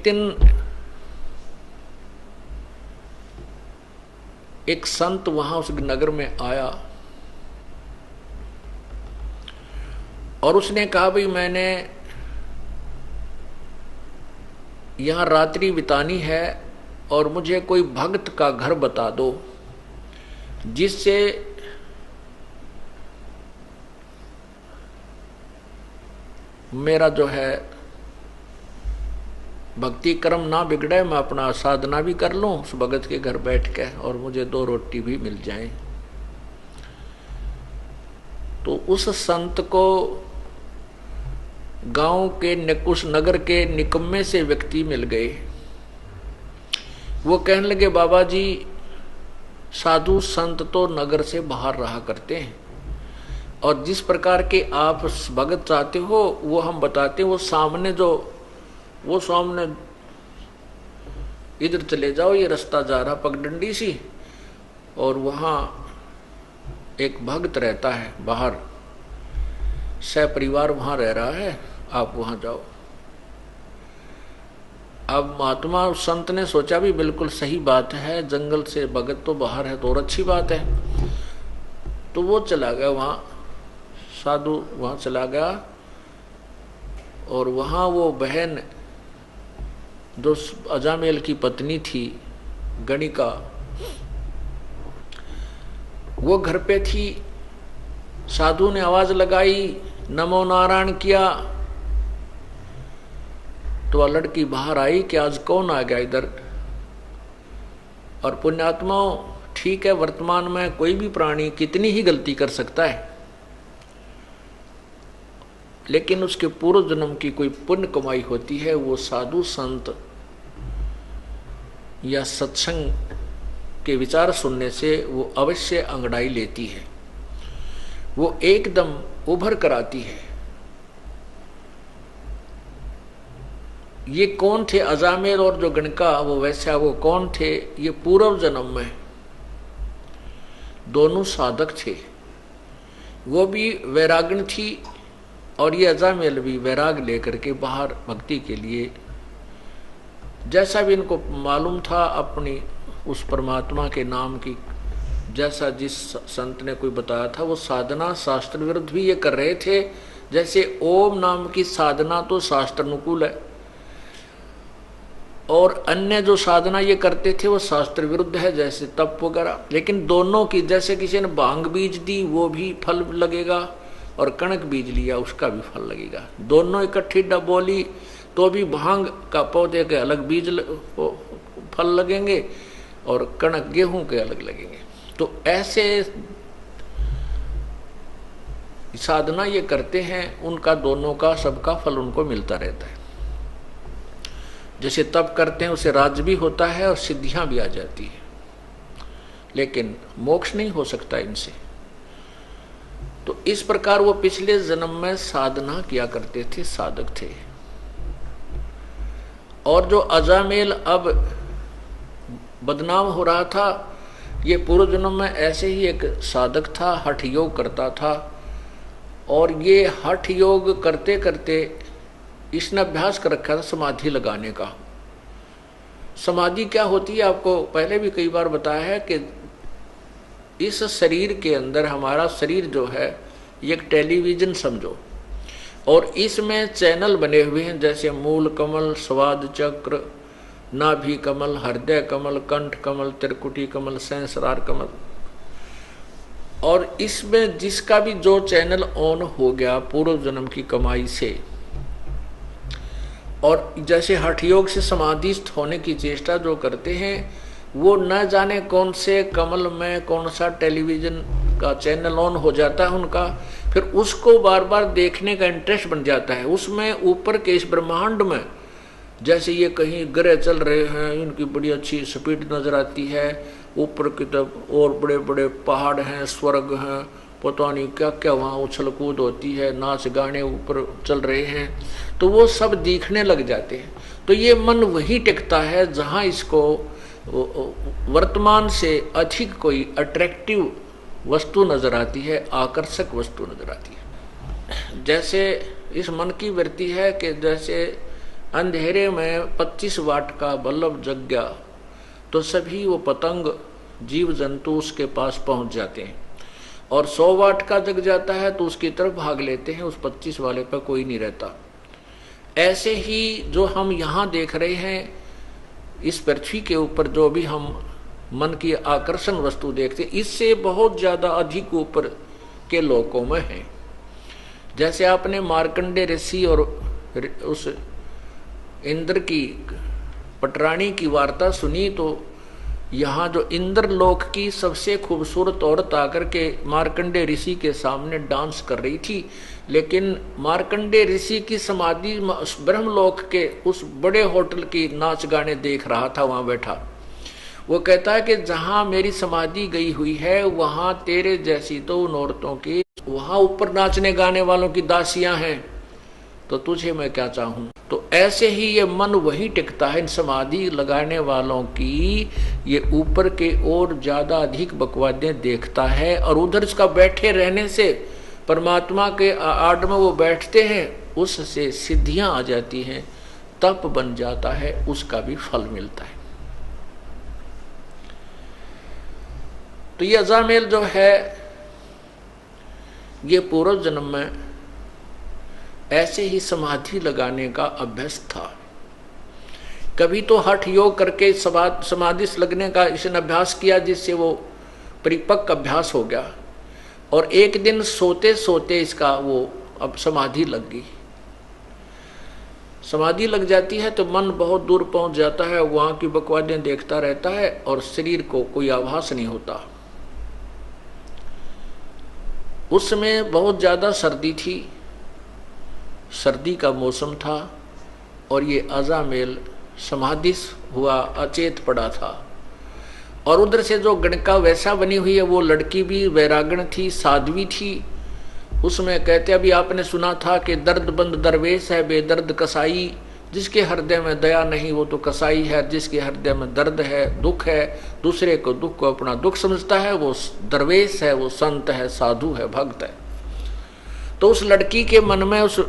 दिन एक संत वहां उस नगर में आया और उसने कहा भाई मैंने यहां रात्रि बितानी है और मुझे कोई भक्त का घर बता दो जिससे मेरा जो है भक्ति कर्म ना बिगड़े, मैं अपना साधना भी कर लूं उस भगत के घर बैठ के और मुझे 2 रोटी भी मिल जाए। तो उस संत को गांव के उस नगर के निकम्मे से व्यक्ति मिल गए। वो कहने लगे बाबा जी साधु संत तो नगर से बाहर रहा करते हैं और जिस प्रकार के आप भगत चाहते हो वो हम बताते हैं। वो सामने इधर चले जाओ, ये रास्ता जा रहा पगडंडी सी और वहां एक भक्त रहता है बाहर, परिवार वहां रह रहा है, आप वहां जाओ। अब महात्मा उस संत ने सोचा भी बिल्कुल सही बात है, जंगल से भगत तो बाहर है तो और अच्छी बात है। तो वो चला गया वहां, साधु वहां चला गया और वहां वो बहन जो अजामेल की पत्नी थी गणिका, वो घर पे थी। साधु ने आवाज लगाई, नमो नारायण किया तो वह लड़की बाहर आई कि आज कौन आ गया इधर। और पुण्यात्माओं ठीक है, वर्तमान में कोई भी प्राणी कितनी ही गलती कर सकता है, लेकिन उसके पूर्व जन्म की कोई पुण्य कमाई होती है, वो साधु संत या सत्संग के विचार सुनने से वो अवश्य अंगड़ाई लेती है, वो एकदम उभर कर आती है। ये कौन थे अजामेल और जो गणका वो वैसा वो कौन थे? ये पूर्व जन्म में दोनों साधक थे। वो भी वैराग्य थी और ये अजामेल भी वैराग लेकर के बाहर भक्ति के लिए, जैसा भी इनको मालूम था अपनी उस परमात्मा के नाम की, जैसा जिस संत ने कोई बताया था वो साधना शास्त्र विरुद्ध भी ये कर रहे थे। जैसे ओम नाम की साधना तो शास्त्र अनुकूल है और अन्य जो साधना ये करते थे वो शास्त्र विरुद्ध है, जैसे तप वगैरह। लेकिन दोनों की, जैसे किसी ने भांग बीज दी वो भी फल लगेगा और कणक बीज लिया उसका भी फल लगेगा। दोनों इकट्ठी बोली तो भी भांग का पौधे के अलग बीज फल लगेंगे और कणक गेहूं के अलग लगेंगे। तो ऐसे साधना ये करते हैं, उनका दोनों का सबका फल उनको मिलता रहता है। जैसे तप करते हैं उसे राज्य भी होता है और सिद्धियां भी आ जाती है, लेकिन मोक्ष नहीं हो सकता इनसे। तो इस प्रकार वो पिछले जन्म में साधना किया करते थे, साधक थे। और जो अजामेल अब बदनाम हो रहा था, ये पूर्व जन्म में ऐसे ही एक साधक था, हठ योग करता था। और ये हठ योग करते करते इसने अभ्यास कर रखा था समाधि लगाने का। समाधि क्या होती है आपको पहले भी कई बार बताया है कि इस शरीर के अंदर, हमारा शरीर जो है ये एक टेलीविजन समझो, और इसमें चैनल बने हुए हैं, जैसे मूल कमल, स्वाद चक्र, नाभि कमल, हृदय कमल, कंठ कमल, त्रिकुटी कमल, सहस्रार कमल। और इसमें जिसका भी जो चैनल ऑन हो गया पूर्व जन्म की कमाई से, और जैसे हठ योग से समाधिस्थ होने की चेष्टा जो करते हैं, वो न जाने कौन से कमल में कौन सा टेलीविजन का चैनल ऑन हो जाता है उनका, फिर उसको बार बार देखने का इंटरेस्ट बन जाता है। उसमें ऊपर के इस ब्रह्मांड में जैसे ये कहीं ग्रह चल रहे हैं, इनकी बड़ी अच्छी स्पीड नजर आती है, ऊपर की तरफ और बड़े बड़े पहाड़ हैं, स्वर्ग हैं, पता नहीं क्या क्या वहाँ उछल कूद होती है, नाच गाने ऊपर चल रहे हैं, तो वो सब दिखने लग जाते हैं। तो ये मन वही टिकता है जहाँ इसको वर्तमान से अधिक कोई अट्रैक्टिव वस्तु नजर आती है, आकर्षक वस्तु नजर आती है। जैसे इस मन की वृत्ति है कि जैसे अंधेरे में 25 वाट का बल्ब जग गया तो सभी वो पतंग जीव जंतु उसके पास पहुंच जाते हैं, और 100 वाट का जग जाता है तो उसकी तरफ भाग लेते हैं, उस 25 वाले पर कोई नहीं रहता। ऐसे ही जो हम यहाँ देख रहे हैं इस पृथ्वी के ऊपर, जो भी हम मन की आकर्षण वस्तु देखते हैं, इससे बहुत ज्यादा अधिक ऊपर के लोकों में है। जैसे आपने मार्कंडे ऋषि और उस इंद्र की पटरानी की वार्ता सुनी, तो यहाँ जो इंद्रलोक की सबसे खूबसूरत औरत आकर के मार्कंडे ऋषि के सामने डांस कर रही थी, लेकिन मार्कंडे ऋषि की समाधि ब्रह्मलोक के उस बड़े होटल की नाच गाने देख रहा था वहां बैठा। वो कहता है कि जहां मेरी समाधि गई हुई है वहां तेरे जैसी तो उन औरतों की, वहां ऊपर नाचने गाने वालों की दासियां हैं, तो तुझे मैं क्या चाहूं। तो ऐसे ही ये मन वही टिकता है इन समाधि लगाने वालों की, ये ऊपर के और ज्यादा अधिक बकवादें देखता है, और उधर इसका बैठे रहने से परमात्मा के आड़ में वो बैठते हैं, उससे सिद्धियां आ जाती हैं, तप बन जाता है, उसका भी फल मिलता है। तो ये अजामेल जो है ये पूर्व जन्म में ऐसे ही समाधि लगाने का अभ्यास था। कभी तो हठ योग करके समाधि लगने का इसने अभ्यास किया, जिससे वो परिपक्व अभ्यास हो गया, और एक दिन सोते सोते इसका वो अब समाधि लग गई। समाधि लग जाती है तो मन बहुत दूर पहुंच जाता है, वहां की बकवादें देखता रहता है और शरीर को कोई आभास नहीं होता। उस समय बहुत ज्यादा सर्दी थी, सर्दी का मौसम था, और ये अजामेल समाधि हुआ अचेत पड़ा था। और उधर से जो गणका वैसा बनी हुई है वो लड़की भी वैरागण थी, साध्वी थी। उसमें कहते अभी आपने सुना था कि दर्दबंद दरवेश है बेदर्द कसाई, जिसके हृदय में दया नहीं वो तो कसाई है, जिसके हृदय में दर्द है दुख है, दूसरे को दुख को अपना दुख समझता है, वो दरवेश है, वो संत है, साधु है, भक्त है। तो उस लड़की के मन में, उस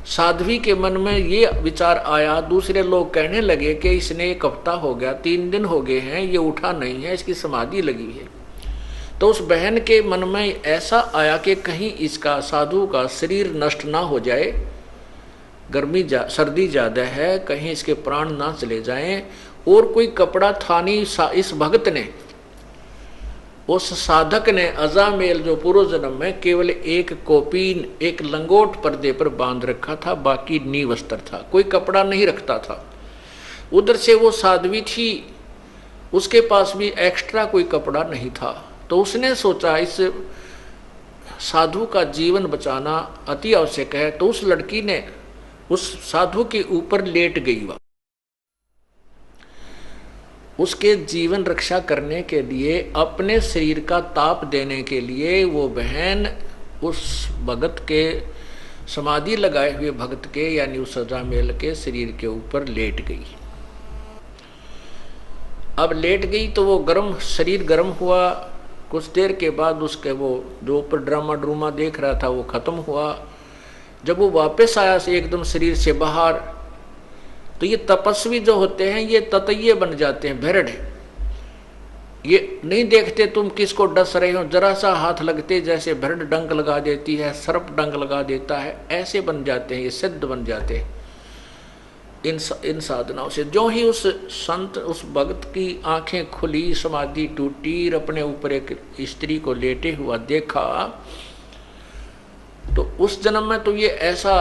साध्वी के मन में ये विचार आया। दूसरे लोग कहने लगे कि इसने 1 हफ्ता हो गया, 3 दिन हो गए हैं, ये उठा नहीं है, इसकी समाधि लगी है। तो उस बहन के मन में ऐसा आया कि कहीं इसका, साधु का शरीर नष्ट ना हो जाए, सर्दी ज्यादा है, कहीं इसके प्राण ना चले जाएं। और कोई कपड़ा था नहीं, इस भक्त ने, उस साधक ने अजामेल जो पूर्व जन्म में केवल एक कोपीन, एक लंगोट पर्दे पर बांध रखा था, बाकी नीवस्त्र था, कोई कपड़ा नहीं रखता था। उधर से वो साध्वी थी, उसके पास भी एक्स्ट्रा कोई कपड़ा नहीं था। तो उसने सोचा इस साधु का जीवन बचाना अति आवश्यक है, तो उस लड़की ने उस साधु के ऊपर लेट गई। वह उसके जीवन रक्षा करने के लिए, अपने शरीर का ताप देने के लिए वो बहन उस भगत के, समाधि लगाए हुए भगत के, यानी उस अजामेल के शरीर के ऊपर लेट गई। अब लेट गई तो वो गर्म, शरीर गर्म हुआ। कुछ देर के बाद उसके वो जो ऊपर ड्रामा ड्रूमा देख रहा था वो खत्म हुआ। जब वो वापस आया से एकदम शरीर से बाहर, तो ये तपस्वी जो होते हैं ये ततैये बन जाते हैं, भेड़। ये नहीं देखते तुम किसको डस रहे हो, जरा सा हाथ लगते जैसे भेड़ डंक लगा देती है, सर्प डंक लगा देता है, ऐसे बन जाते हैं, ये सिद्ध बन जाते हैं इन साधनाओं से। जो ही उस संत, उस भक्त की आंखें खुली, समाधि टूटी, अपने ऊपर एक स्त्री को लेटे हुआ देखा, तो उस जन्म में तो ये ऐसा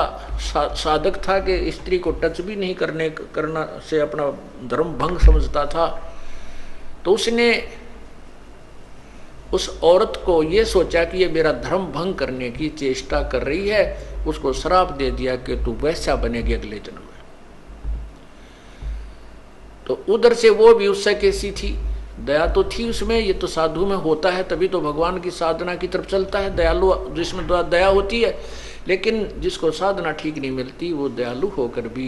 साधक था कि स्त्री को टच भी नहीं करना से अपना धर्म भंग समझता था। तो उसने उस औरत को ये सोचा कि ये मेरा धर्म भंग करने की चेष्टा कर रही है, उसको श्राप दे दिया कि तू वैसा बनेगी अगले जन्म में। तो उधर से वो भी उससे कैसी थी, दया तो थी उसमें, ये तो साधु में होता है, तभी तो भगवान की साधना की तरफ चलता है, दयालु जिसमें दया होती है। लेकिन जिसको साधना ठीक नहीं मिलती वो दयालु होकर भी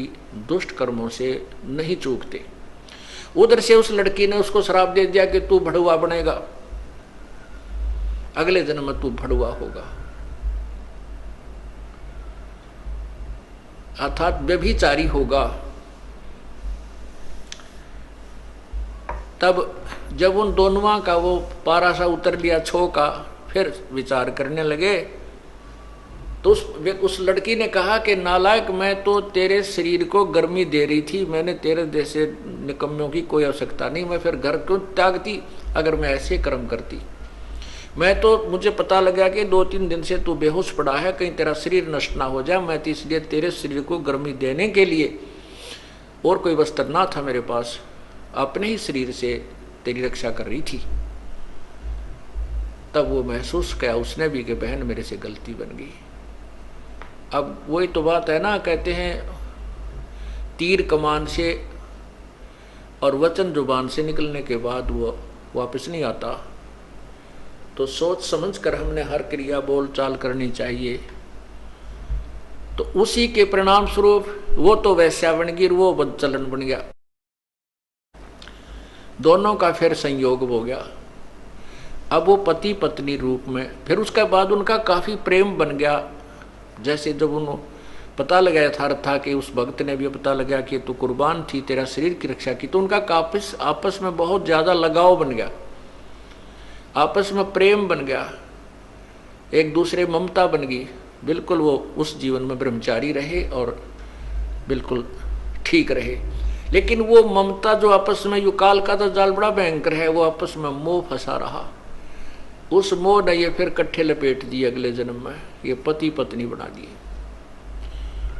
दुष्ट कर्मों से नहीं चूकते। उधर से उस लड़की ने उसको श्राप दे दिया कि तू भड़ुआ बनेगा, अगले जन्म में तू भड़ुआ होगा। अर्थात व्यभिचारी होगा। तब जब उन दोनों का वो पारा सा उतर लिया छो का, फिर विचार करने लगे। तो उस लड़की ने कहा कि नालायक, मैं तो तेरे शरीर को गर्मी दे रही थी, मैंने तेरे जैसे निकम्मों की कोई आवश्यकता नहीं, मैं फिर घर क्यों त्यागती अगर मैं ऐसे कर्म करती। मैं तो, मुझे पता लगा कि 2-3 दिन से तू बेहोश पड़ा है, कहीं तेरा शरीर नष्ट ना हो जाए, मैं तो इसलिए तेरे शरीर को गर्मी देने के लिए, और कोई वस्त्र ना था मेरे पास, अपने ही शरीर से तेरी रक्षा कर रही थी। तब वो महसूस किया उसने भी कि बहन मेरे से गलती बन गई। अब वही तो बात है ना, कहते हैं तीर कमान से और वचन जुबान से निकलने के बाद वो वापस नहीं आता। तो सोच समझ कर हमने हर क्रिया बोल चाल करनी चाहिए। तो उसी के परिणाम स्वरूप वो तो वैश्या बन गई, वो बदचलन बन गया, दोनों का फिर संयोग हो गया। अब वो पति पत्नी रूप में, फिर उसके बाद उनका काफी प्रेम बन गया। जैसे जब उन्होंने पता लगाया था कि उस भक्त ने भी पता लगा कि तू कुर्बान थी, तेरा शरीर की रक्षा की, तो उनका आपस में बहुत ज्यादा लगाव बन गया, आपस में प्रेम बन गया, एक दूसरे ममता बन गई। बिल्कुल वो उस जीवन में ब्रह्मचारी रहे और बिल्कुल ठीक रहे। लेकिन वो ममता जो आपस में, युकाल का तो जाल बड़ा भयंकर है, वो आपस में मोह फंसा रहा। उस मोह ने ये फिर कट्ठे लपेट दिए, अगले जन्म में ये पति पत्नी बना दिए,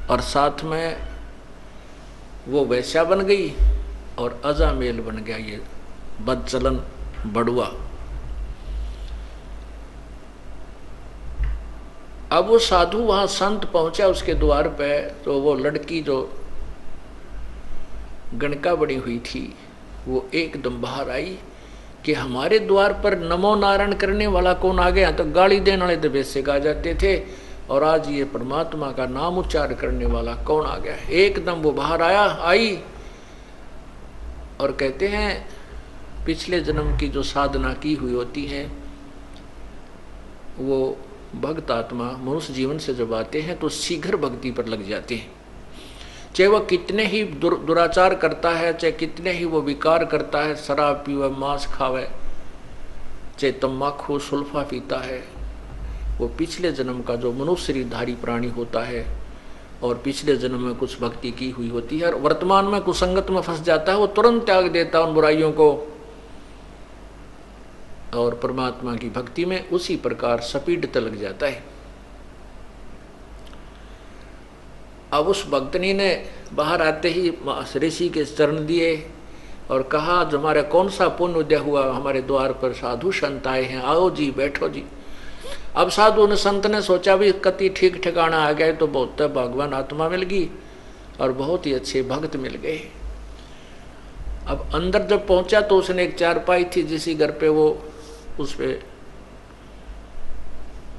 और साथ में वो वैश्या बन गई और अजामेल बन गया ये बदचलन बड़ुआ। अब वो साधु वहां संत पहुंचा उसके द्वार पे, तो वो लड़की जो गणका बनी हुई थी वो एकदम बाहर आई कि हमारे द्वार पर नमो नारायण करने वाला कौन आ गया। तो गाली देने वाले तो वैसे गा जाते थे, और आज ये परमात्मा का नाम उच्चार करने वाला कौन आ गया। एकदम वो बाहर आई और कहते हैं पिछले जन्म की जो साधना की हुई होती है, वो भक्त आत्मा मनुष्य जीवन से जब आते हैं तो शीघ्र भक्ति पर लग जाते हैं। चाहे वह कितने ही दुराचार करता है, चाहे कितने ही वो विकार करता है, शराब पीवे, मांस खावे, चाहे तम्बाकू सुल्फा पीता है, वो पिछले जन्म का जो मनुष्य शरीरधारी प्राणी होता है और पिछले जन्म में कुछ भक्ति की हुई होती है और वर्तमान में कुसंगत में फंस जाता है, वो तुरंत त्याग देता है उन बुराइयों को और परमात्मा की भक्ति में उसी प्रकार सपीडता लग जाता है। अब उस भक्तनी ने बाहर आते ही ऋषि के चरण दिए और कहा, जो हमारा कौन सा पुण्य उदय हुआ, हमारे द्वार पर साधु संत आए हैं, आओ जी बैठो जी। अब साधु ने संत ने सोचा भी कति ठीक ठिकाना आ गए तो बहुत भगवान आत्मा मिल गई और बहुत ही अच्छे भक्त मिल गए। अब अंदर जब पहुंचा तो उसने एक चारपाई थी जिसी घर पे वो उस पे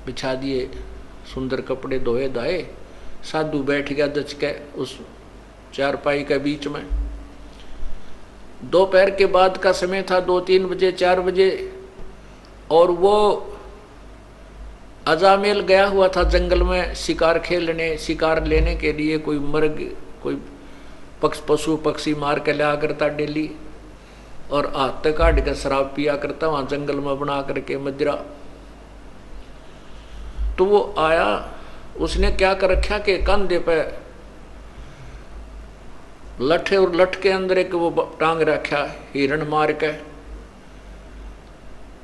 बिछा दिए सुंदर कपड़े धोए धाए, साधु बैठ गया दच के उस चारपाई के बीच में। दोपहर के बाद का समय था, 2-3 बजे 4 बजे, और वो अजामेल गया हुआ था जंगल में शिकार खेलने, शिकार लेने के लिए। कोई मर्ग, कोई पशु पक्षी मार के लिया करता डेली और हाथ तक काट के शराब पिया करता वहां जंगल में बना करके मदिरा। तो वो आया, उसने क्या कर रखा कि कंधे पे लठे और लठ के अंदर एक वो टांग रखा हिरण मार के,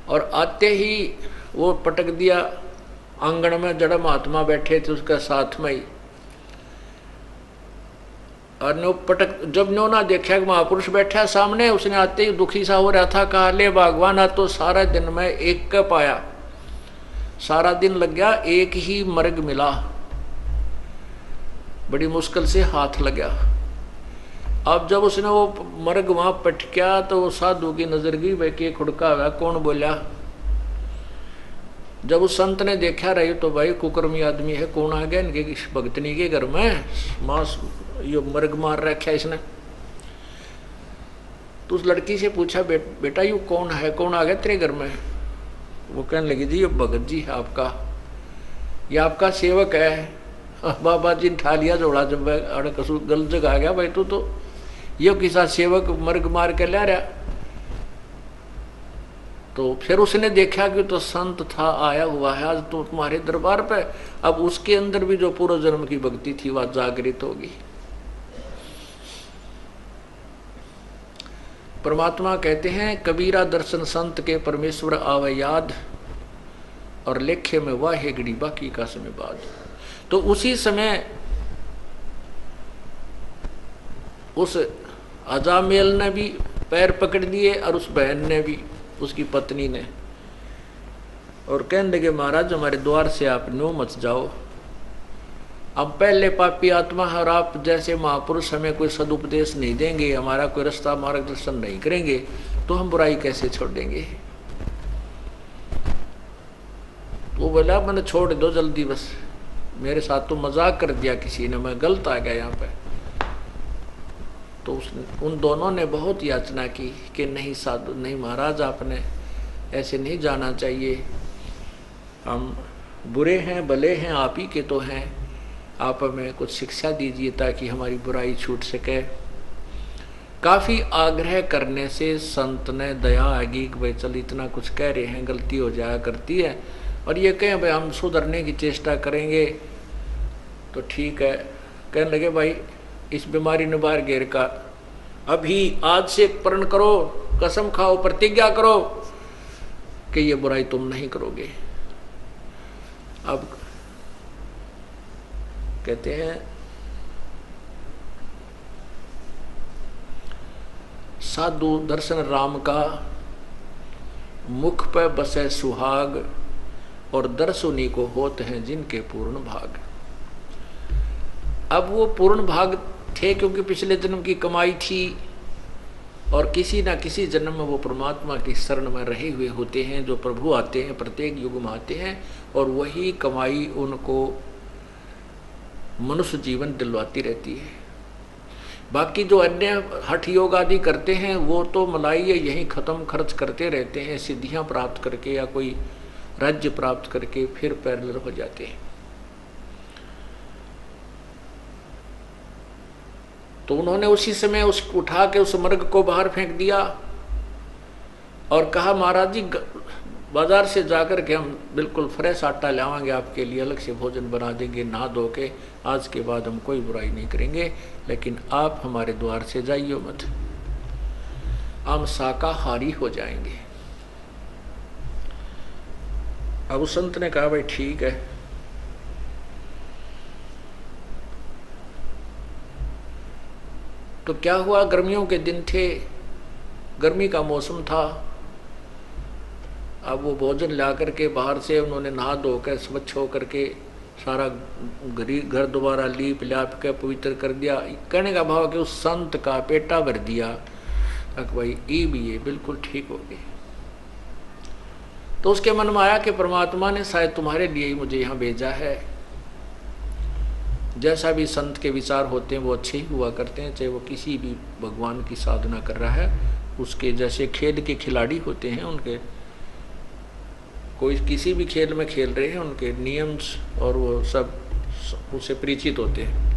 और आते ही वो पटक दिया आंगन में। जड़ महात्मा बैठे थे उसके साथ में ही, और नो पटक, जब नो ना देखा कि महापुरुष बैठा सामने, उसने आते ही दुखी सा हो रहा था, कहा ले भगवान आ तो सारा दिन में एक का पाया, सारा दिन लग गया, एक ही मर्ग मिला, बड़ी मुश्किल से हाथ लगा। अब जब उसने वो मर्ग वहां पटका तो वो साधु की नजर गई, भाई के खुड़का हुआ कौन बोला। जब उस संत ने देखा रही तो भाई कुकर्मी आदमी है, कौन आ गया इनके भक्तनी के घर में, मांस यो मर्ग मार रखा इसने। तो उस लड़की से पूछा, बेटा यू कौन है, कौन आ गया तेरे घर में। वो कहने लगी, जी ये भगत जी है आपका, ये आपका सेवक है, बाबा जी ने ठा लिया जोड़ा, जब अड़ कसू गलत जगह आ गया भाई, तू तो यो किसा सेवक मर्ग मार के ला रहा। तो फिर उसने देखा कि तो संत था, आया हुआ है आज तो तुम्हारे दरबार पे। अब उसके अंदर भी जो पूर्व जन्म की भक्ति थी वह जागृत होगी। परमात्मा कहते हैं कबीरा दर्शन संत के परमेश्वर आवे याद, और लेखे में वाहे घड़ी बाकी का समय बाद। तो उसी समय उस अजामेल ने भी पैर पकड़ लिए और उस बहन ने भी, उसकी पत्नी ने, और कहने लगे महाराज हमारे द्वार से आप नो मत जाओ। अब पहले पापी आत्मा और आप जैसे महापुरुष हमें कोई सदुपदेश नहीं देंगे, हमारा कोई रास्ता मार्गदर्शन नहीं करेंगे, तो हम बुराई कैसे छोड़ देंगे। वो बोला मैंने छोड़ दो जल्दी, बस मेरे साथ तो मजाक कर दिया किसी ने, मैं गलत आ गया यहाँ पे। तो उन दोनों ने बहुत याचना की कि नहीं साधु, नहीं महाराज आपने ऐसे नहीं जाना चाहिए, हम बुरे हैं भले हैं आप ही के तो हैं, आप हमें कुछ शिक्षा दीजिए ताकि हमारी बुराई छूट सके। काफ़ी आग्रह करने से संत ने दया आगी कि भाई चल इतना कुछ कह रहे हैं, गलती हो जाया करती है, और ये कहें भाई हम सुधरने की चेष्टा करेंगे तो ठीक है। कहने लगे भाई इस बीमारी ने बाहर घेर का, अभी आज से प्रण करो, कसम खाओ, प्रतिज्ञा करो कि ये बुराई तुम नहीं करोगे। अब कहते हैं साधु दर्शन राम का, मुख पे बसे सुहाग, और दर्शुनी को होते हैं जिनके पूर्ण भाग। अब वो पूर्ण भाग थे क्योंकि पिछले जन्म की कमाई थी, और किसी ना किसी जन्म में वो परमात्मा की शरण में रहे हुए होते हैं। जो प्रभु आते हैं प्रत्येक युग में आते हैं, और वही कमाई उनको मनुष्य जीवन दिलवाती रहती है। बाकी जो अन्य हठ योग आदि करते हैं वो तो मलाई यहीं खत्म खर्च करते रहते हैं, सिद्धियां प्राप्त करके या कोई राज्य प्राप्त करके फिर पैरेलल हो जाते हैं। तो उन्होंने उसी समय उस उठा के उस मर्ग को बाहर फेंक दिया और कहा महाराज जी बाजार से जाकर के हम बिल्कुल फ्रेश आटा लावांगे आपके लिए, अलग से भोजन बना देंगे, नहा धो के, आज के बाद हम कोई बुराई नहीं करेंगे, लेकिन आप हमारे द्वार से जाइए मत, हम शाकाहारी हो जाएंगे। अब उस संत ने कहा भाई ठीक है। तो क्या हुआ, गर्मियों के दिन थे, गर्मी का मौसम था। अब वो भोजन ला करके बाहर से उन्होंने नहा धो कर स्वच्छ होकर के सारा घर दोबारा लीप लाप के पवित्र कर दिया। कहने का भाव कि उस संत का पेटा भर दिया, भाई ई भी ये बिल्कुल ठीक हो गए। तो उसके मन में आया कि परमात्मा ने शायद तुम्हारे लिए ही मुझे यहाँ भेजा है। जैसा भी संत के विचार होते हैं वो अच्छे ही हुआ करते हैं, चाहे वो किसी भी भगवान की साधना कर रहा है। उसके जैसे खेल के खिलाड़ी होते हैं, उनके कोई किसी भी खेल में खेल रहे हैं, उनके नियम और वो सब उससे परिचित होते हैं।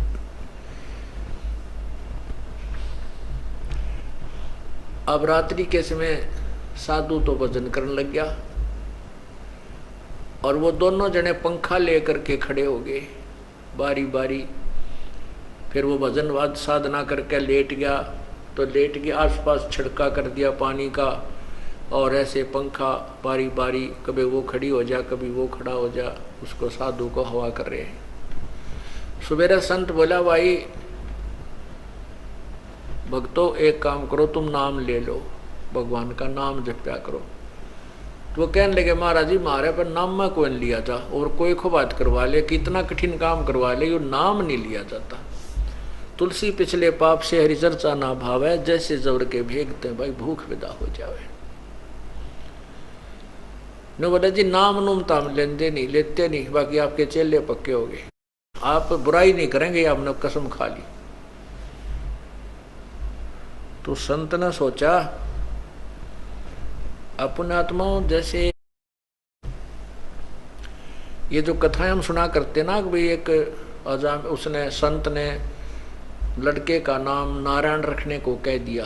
अब रात्रि के समय साधु तो भजन करने लग गया और वो दोनों जने पंखा लेकर के खड़े हो गए बारी बारी। फिर वो भजन साधना करके लेट गया, तो लेट गया, आसपास छिड़का कर दिया पानी का, और ऐसे पंखा बारी बारी कभी वो खड़ी हो जा कभी वो खड़ा हो जा, उसको साधु को हवा कर रहे हैं। सुबेरा संत बोला भाई भक्तों एक काम करो, तुम नाम ले लो, भगवान का नाम जप्या करो। तो वो कहने लगे महाराज जी मारे पर नाम में कोई लिया था, और कोई को बात करवा ले, कितना कठिन काम करवा ले, यो नाम नहीं लिया जाता। तुलसी पिछले पाप से हरि चर्चा ना भावे, जैसे जबर के भेगते भाई भूख विदा हो जावे। न बोले जी नाम नूम ताम लेते नहीं, बाकी आपके चेले पक्के हो गए, आप बुराई नहीं करेंगे, आपने कसम खा ली। तो संत ने सोचा अपने आत्माओं जैसे ये जो कथाएं हम सुना करते ना कि भाई एक अजाम उसने संत ने लड़के का नाम नारायण रखने को कह दिया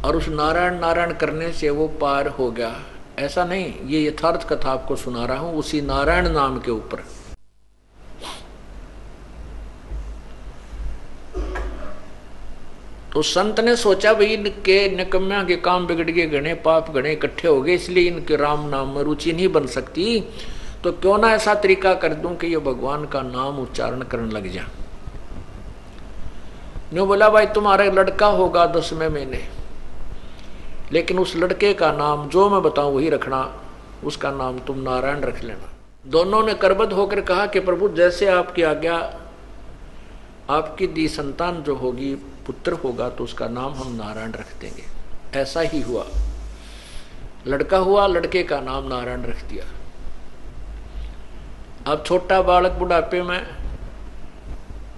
और उस नारायण नारायण करने से वो पार हो गया। ऐसा नहीं, ये यथार्थ कथा आपको सुना रहा हूं उसी नारायण नाम के ऊपर। तो संत ने सोचा भाई इनके निकम्या के काम बिगड़ गए, गणे पाप गणे इकट्ठे हो गए, इसलिए इनके राम नाम में रुचि नहीं बन सकती, तो क्यों ना ऐसा तरीका कर दूं कि ये भगवान का नाम उच्चारण करने लग जा। न्यू बोला भाई तुम्हारा लड़का होगा 10वें महीने, लेकिन उस लड़के का नाम जो मैं बताऊं वही रखना, उसका नाम तुम नारायण रख लेना। दोनों ने करबद्ध होकर कहा कि प्रभु जैसे आपकी आज्ञा, आपकी दी संतान जो होगी पुत्र होगा तो उसका नाम हम नारायण रख देंगे। ऐसा ही हुआ, लड़का हुआ, लड़के का नाम नारायण रख दिया। अब छोटा बालक बुढ़ापे में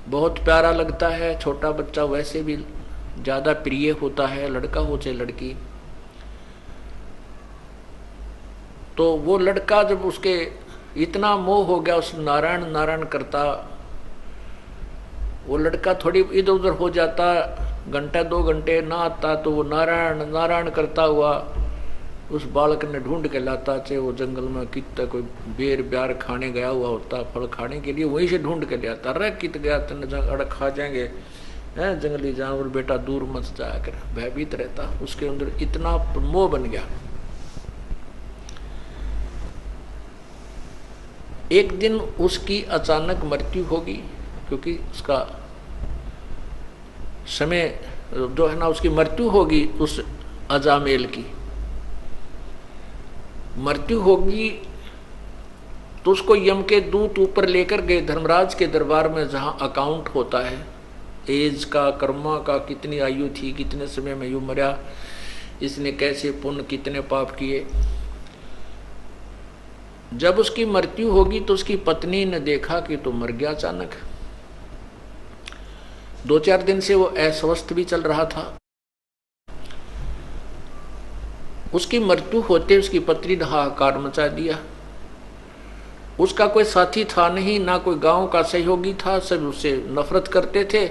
बहुत प्यारा लगता है, छोटा बच्चा वैसे भी ज्यादा प्रिय होता है, लड़का हो चाहे लड़की। तो वो लड़का जब उसके इतना मोह हो गया उस नारायण नारायण करता, वो लड़का थोड़ी इधर उधर हो जाता, घंटा 2 घंटे ना आता, तो वो नारायण नारायण करता हुआ उस बालक ने ढूंढ के लाता, चाहे वो जंगल में कितना कोई बेर ब्यार खाने गया हुआ होता, फल खाने के लिए वहीं से ढूंढ के ले आता। अरे कित गया तेने अड़क खा जाएंगे हैं जंगली जानवर, बेटा दूर मत जाया कर, भयभीत रहता। उसके अंदर इतना मोह बन गया। एक दिन उसकी अचानक मृत्यु होगी, क्योंकि उसका समय जो है ना, उसकी मृत्यु होगी, उस अजामेल की मृत्यु होगी। तो उसको यम के दूत ऊपर लेकर गए धर्मराज के दरबार में, जहां अकाउंट होता है एज का, कर्मा का, कितनी आयु थी, कितने समय में यू मरा, इसने कैसे पुण्य कितने पाप किए। जब उसकी मृत्यु होगी तो उसकी पत्नी ने देखा कि तो मर गया अचानक। 2-4 दिन से वो अस्वस्थ भी चल रहा था। उसकी मृत्यु होते उसकी पत्नी ने हाहाकार मचा दिया। उसका कोई साथी था नहीं, ना कोई गांव का सहयोगी था, सब उससे नफरत करते थे।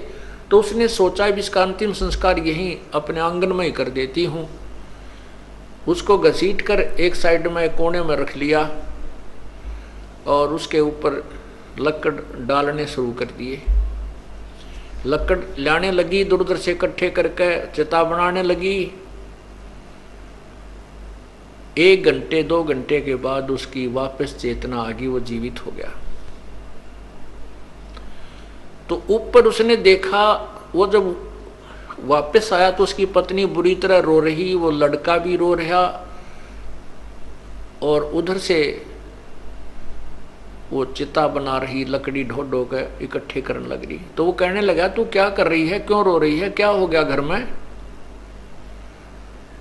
तो उसने सोचा भी इसका अंतिम संस्कार यहीं अपने आंगन में ही कर देती हूं। उसको घसीट कर एक साइड में कोने में रख लिया और उसके ऊपर लकड़ डालने शुरू कर दिए। लकड़ लाने लगी, इधर उधर से इकट्ठे करके चिता बनाने लगी। 1 घंटे 2 घंटे के बाद उसकी वापस चेतना आ गई, वो जीवित हो गया। तो ऊपर उसने देखा, वो जब वापस आया तो उसकी पत्नी बुरी तरह रो रही, वो लड़का भी रो रहा और उधर से वो चिता बना रही, लकड़ी ढो ढो के इकट्ठे करने लग रही। तो वो कहने लगा तू क्या कर रही है, क्यों रो रही है, क्या हो गया घर में।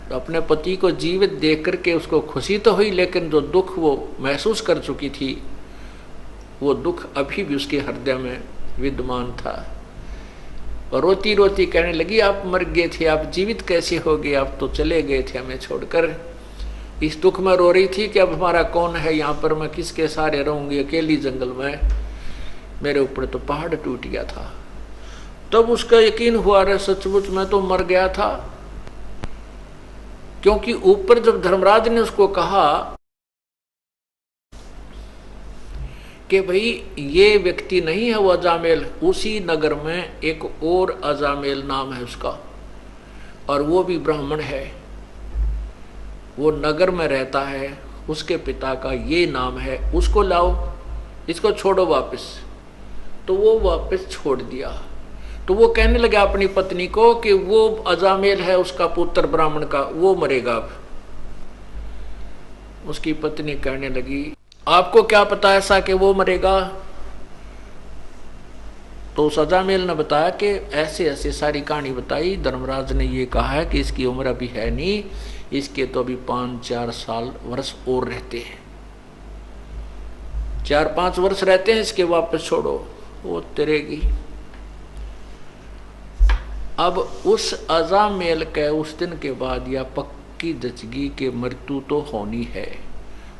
तो अपने पति को जीवित देख करके उसको खुशी तो हुई, लेकिन जो दुख वो महसूस कर चुकी थी वो दुख अभी भी उसके हृदय में विद्यमान था। और रोती रोती कहने लगी आप मर गए थे, आप जीवित कैसे हो गए, आप तो चले गए थे हमें छोड़कर। इस दुख में रो रही थी कि अब हमारा कौन है यहाँ पर, मैं किसके सहारे रहूंगी अकेली जंगल में, मेरे ऊपर तो पहाड़ टूट गया था। तब उसका यकीन हुआ रे सचमुच मैं तो मर गया था। क्योंकि ऊपर जब धर्मराज ने उसको कहा कि भाई ये व्यक्ति नहीं है वो अजामेल, उसी नगर में एक और अजामेल नाम है उसका, और वो भी ब्राह्मण है, वो नगर में रहता है, उसके पिता का ये नाम है, उसको लाओ, इसको छोड़ो वापस। तो वो वापस छोड़ दिया। तो वो कहने लगा अपनी पत्नी को कि वो अजामेल है उसका पुत्र ब्राह्मण का, वो मरेगा अब। उसकी पत्नी कहने लगी आपको क्या पता ऐसा कि वो मरेगा। तो उस अजामेल ने बताया कि ऐसे ऐसे सारी कहानी बताई, धर्मराज ने ये कहा है कि इसकी उम्र अभी है नहीं, इसके तो अभी 5-4 साल वर्ष और रहते हैं, 4-5 वर्ष रहते हैं, इसके वापस छोड़ो वो तरेगी। अब उस अजामेल के उस दिन के बाद या पक्की जचगी के मृत्यु तो होनी है।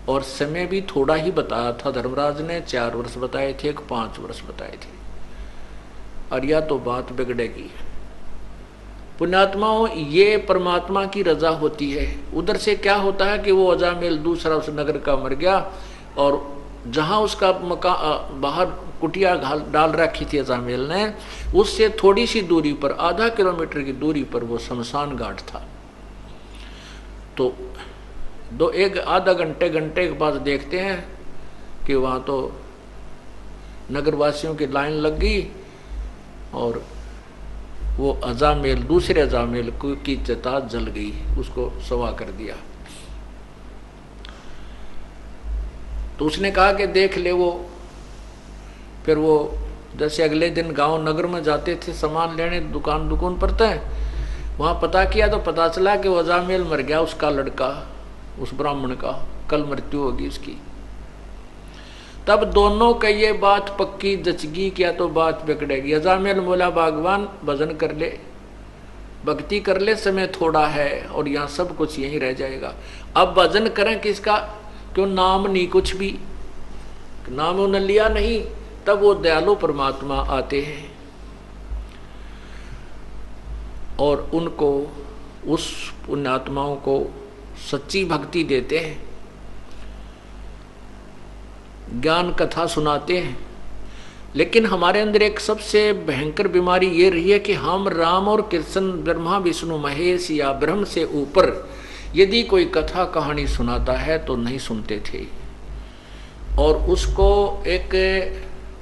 और समय भी थोड़ा ही बताया था धर्मराज ने, 4 वर्ष बताए थे, 5 वर्ष बताए थे। और या तो बात बिगड़ेगी। पुण्यात्माओं, ये परमात्मा की रजा होती है। उधर से क्या होता है कि वो अजामेल दूसरा उस नगर का मर गया, और जहां उसका बाहर कुटिया डाल रखी थी अजामेल ने, उससे थोड़ी सी दूरी पर, आधा किलोमीटर की दूरी पर वो शमशान घाट था। तो एक आधा घंटे के बाद देखते हैं कि वहां तो नगरवासियों की लाइन लग गई, और वो अजामेल, दूसरे अजामेल की चिता जल गई, उसको सवा कर दिया। तो उसने कहा कि देख ले वो। फिर वो जैसे अगले दिन गांव नगर में जाते थे सामान लेने, दुकान पर थे, वहां पता किया तो पता चला कि वो अजामेल मर गया, उसका लड़का, उस ब्राह्मण का कल मृत्यु होगी उसकी। तब दोनों का ये बात पक्की जचगी, क्या तो बात बिगड़ेगी। अजामेल बोला भगवान भजन कर ले, भक्ति कर ले, समय थोड़ा है और यहाँ सब कुछ यहीं रह जाएगा। अब भजन करें किसका, क्यों नाम नहीं, कुछ भी नाम उन्हें लिया नहीं। तब वो दयालु परमात्मा आते हैं और उनको, उस पुण्यात्माओं को सच्ची भक्ति देते हैं, ज्ञान कथा सुनाते हैं। लेकिन हमारे अंदर एक सबसे भयंकर बीमारी ये रही है कि हम राम और कृष्ण, ब्रह्मा विष्णु महेश या ब्रह्म से ऊपर यदि कोई कथा कहानी सुनाता है तो नहीं सुनते थे, और उसको एक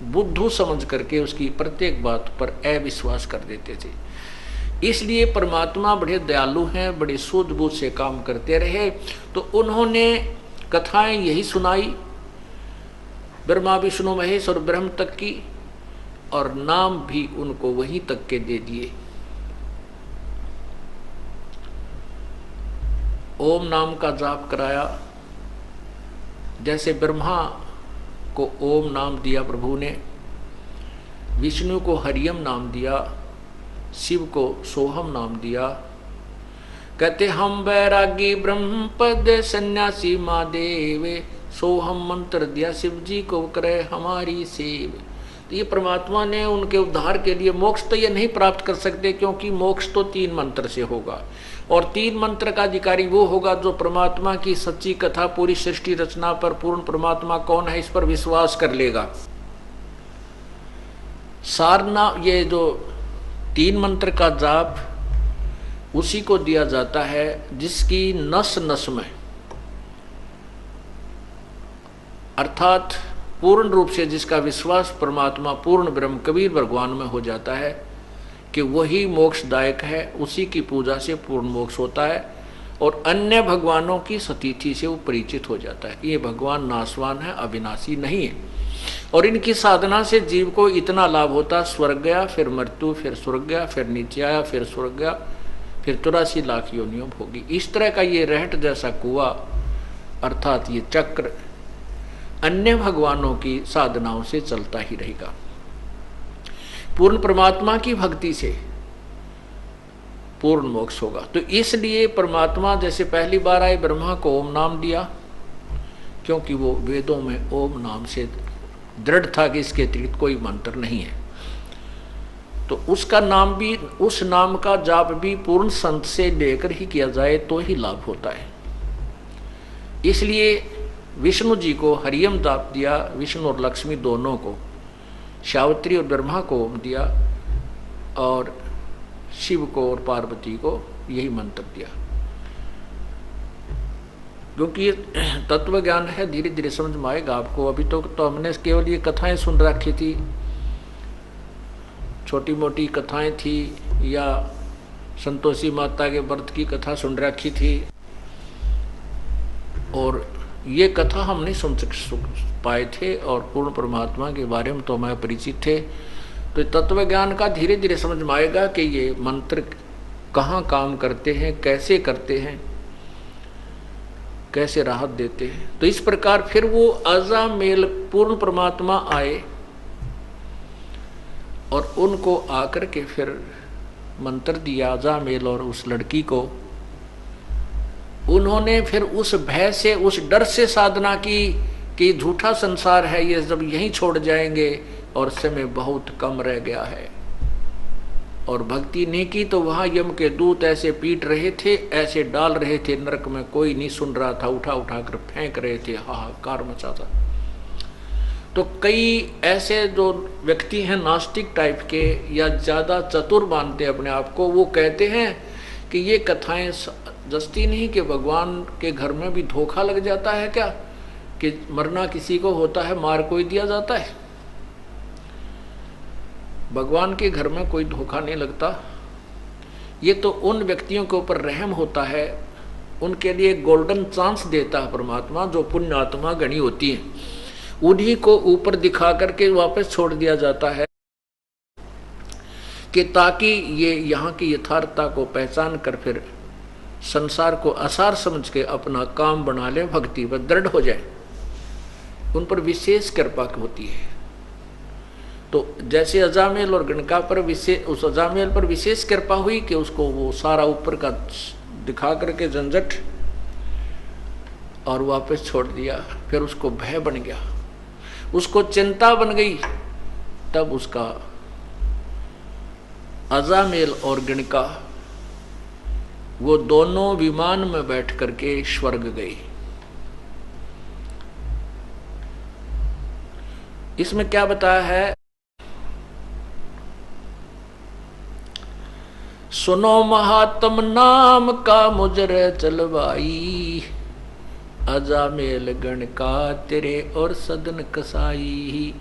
बुद्धू समझ करके उसकी प्रत्येक बात पर अविश्वास कर देते थे। इसलिए परमात्मा बड़े दयालु हैं, बड़े सूझबूझ से काम करते रहे। तो उन्होंने कथाएं यही सुनाई, ब्रह्मा विष्णु महेश और ब्रह्म तक की, और नाम भी उनको वहीं तक के दे दिए। ओम नाम का जाप कराया। जैसे ब्रह्मा को ओम नाम दिया प्रभु ने, विष्णु को हरियम नाम दिया, शिव को सोहम नाम दिया। कहते हम बैरागी ब्रह्म पद सन्यासी महादेव, सोहम मंत्र दिया शिव जी को करे हमारी सेव। तो ये परमात्मा ने उनके उद्धार के लिए, मोक्ष तो ये नहीं प्राप्त कर सकते, क्योंकि मोक्ष तो 3 मंत्र से होगा, और 3 मंत्र का अधिकारी वो होगा जो परमात्मा की सच्ची कथा, पूरी सृष्टि रचना पर पूर्ण परमात्मा कौन है इस पर विश्वास कर लेगा। सारना, ये जो 3 मंत्र का जाप उसी को दिया जाता है जिसकी नस नस में, अर्थात पूर्ण रूप से जिसका विश्वास परमात्मा पूर्ण ब्रह्म कबीर भगवान में हो जाता है कि वही मोक्षदायक है, उसी की पूजा से पूर्ण मोक्ष होता है, और अन्य भगवानों की सतीथि से वो परिचित हो जाता है। ये भगवान नाशवान है, अविनाशी नहीं है, और इनकी साधना से जीव को इतना लाभ होता, स्वर्ग गया, फिर मृत्यु, फिर स्वर्ग गया, फिर नीचे आया, फिर स्वर्ग गया, फिर 83 लाख योनियों भोगी। इस तरह का ये रहट जैसा कुआं, अर्थात ये चक्र अन्य भगवानों की साधनाओं से चलता ही रहेगा। पूर्ण परमात्मा की भक्ति से पूर्ण मोक्ष होगा। तो इसलिए परमात्मा जैसे पहली बार आए, ब्रह्मा को ओम नाम दिया, क्योंकि वो वेदों में ओम नाम से दृढ़ था कि इसके अतिरिक्त कोई मंत्र नहीं है। तो उसका नाम भी, उस नाम का जाप भी पूर्ण संत से लेकर ही किया जाए तो ही लाभ होता है। इसलिए विष्णु जी को हरियम जाप दिया, विष्णु और लक्ष्मी दोनों को, सावित्री और ब्रह्मा को ओम दिया, और शिव को और पार्वती को यही मंत्र दिया। क्योंकि ये तत्व ज्ञान है, धीरे धीरे समझ में आएगा आपको। अभी तो हमने केवल ये कथाएं सुन रखी थी, छोटी मोटी कथाएं थी, या संतोषी माता के व्रत की कथा सुन रखी थी, और ये कथा हम नहीं सुन पाए थे, और पूर्ण परमात्मा के बारे में तो मैं परिचित थे। तो तत्व ज्ञान का धीरे धीरे समझ में आएगा कि ये मंत्र कहाँ काम करते हैं, कैसे करते हैं, कैसे राहत देते हैं। तो इस प्रकार फिर वो अजामेल पूर्ण परमात्मा आए, और उनको आकर के फिर मंत्र दिया अजामेल और उस लड़की को, उन्होंने फिर उस भय से, उस डर से साधना की कि झूठा संसार है ये, जब यहीं छोड़ जाएंगे और समय बहुत कम रह गया है। और भक्ति नहीं की तो वहां यम के दूत ऐसे पीट रहे थे, ऐसे डाल रहे थे नरक में, कोई नहीं सुन रहा था, उठा उठा कर फेंक रहे थे, हाहाकार मचा था। तो कई ऐसे जो व्यक्ति हैं नास्तिक टाइप के या ज्यादा चतुर मानते अपने आप को, वो कहते हैं कि ये कथाएं जस्ती नहीं कि भगवान के घर में भी धोखा लग जाता है क्या, कि मरना किसी को होता है, मार कोई दिया जाता है। भगवान के घर में कोई धोखा नहीं लगता। ये तो उन व्यक्तियों के ऊपर रहम होता है, उनके लिए गोल्डन चांस देता है परमात्मा, जो पुण्य आत्मा गणी होती है, उन्हीं को ऊपर दिखा करके वापस छोड़ दिया जाता है कि ताकि ये यहाँ की यथार्थता को पहचान कर फिर संसार को आसार समझ के अपना काम बना ले, भक्ति पर दृढ़ हो जाए। उन पर विशेष कृपा होती है। तो जैसे अजामेल और गणका पर विशेष, उस अजामेल पर विशेष कृपा हुई कि उसको वो सारा ऊपर का दिखा करके झंझट और वापस छोड़ दिया। फिर उसको भय बन गया, उसको चिंता बन गई, तब उसका अजामेल और गणका वो दोनों विमान में बैठ करके स्वर्ग गए। इसमें क्या बताया है, सुनो महात्म नाम का मुजरे चलवाई, अजामेल गणका तेरे और सदन कसाई।